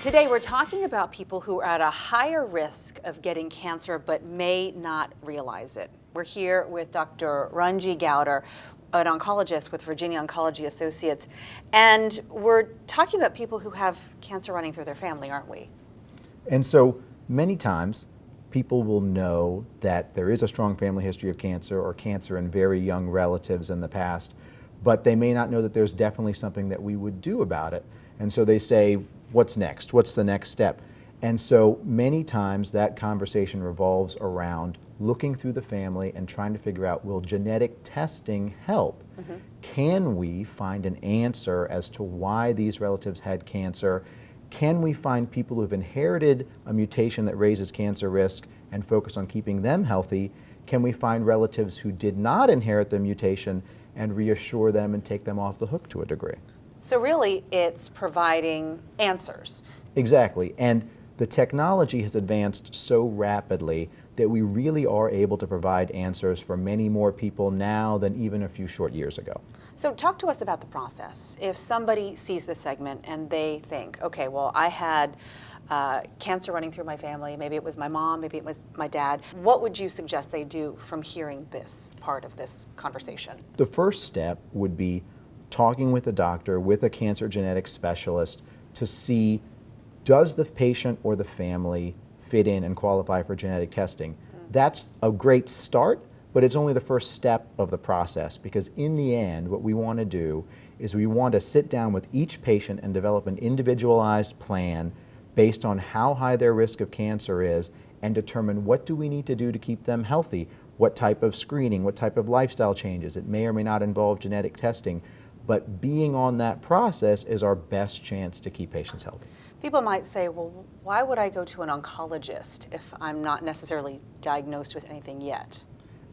Today we're talking about people who are at a higher risk of getting cancer but may not realize it. We're here with Dr. Ranji Gowder, an oncologist with Virginia Oncology Associates, and we're talking about people who have cancer running through their family, aren't we? And so many times people will know that there is a strong family history of cancer or cancer in very young relatives in the past, but they may not know that there's definitely something that we would do about it. And so they say, what's next? What's the next step? And so many times that conversation revolves around looking through the family and trying to figure out, will genetic testing help? Can we find an answer as to why these relatives had cancer? Can we find people who've inherited a mutation that raises cancer risk and focus on keeping them healthy? Can we find relatives who did not inherit the mutation and reassure them and take them off the hook to a degree? So really, it's providing answers. Exactly. And the technology has advanced so rapidly that we really are able to provide answers for many more people now than even a few short years ago. So talk to us about the process. If somebody sees this segment and they think, okay, well, I had cancer running through my family, maybe it was my mom, maybe it was my dad, what would you suggest they do from hearing this part of this conversation? The first step would be talking with a doctor, with a cancer genetics specialist, to see, does the patient or the family fit in and qualify for genetic testing? That's a great start, but it's only the first step of the process, because in the end, what we want to do is we want to sit down with each patient and develop an individualized plan based on how high their risk of cancer is and determine what do we need to do to keep them healthy, what type of screening, what type of lifestyle changes. It may or may not involve genetic testing, but being on that process is our best chance to keep patients healthy. People might say, well, why would I go to an oncologist if I'm not necessarily diagnosed with anything yet?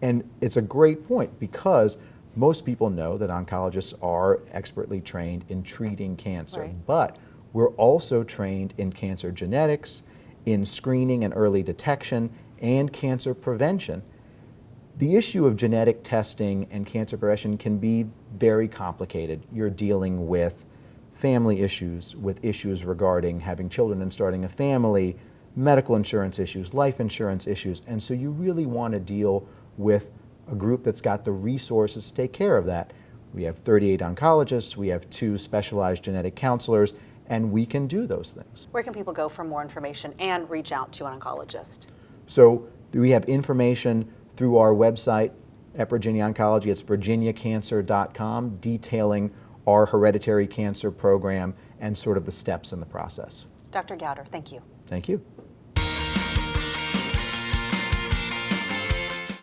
And it's a great point, because most people know that oncologists are expertly trained in treating cancer, Right. but we're also trained in cancer genetics, in screening and early detection, and cancer prevention. The issue of genetic testing and cancer prevention can be very complicated. You're dealing with family issues, with issues regarding having children and starting a family, medical insurance issues, life insurance issues, and so you really want to deal with a group that's got the resources to take care of that. We have 38 oncologists, we have 2 specialized genetic counselors, and we can do those things. Where can people go for more information and reach out to an oncologist? So we have information through our website at Virginia Oncology. It's virginiacancer.com, detailing our hereditary cancer program and sort of the steps in the process. Dr. Gowder, thank you. Thank you.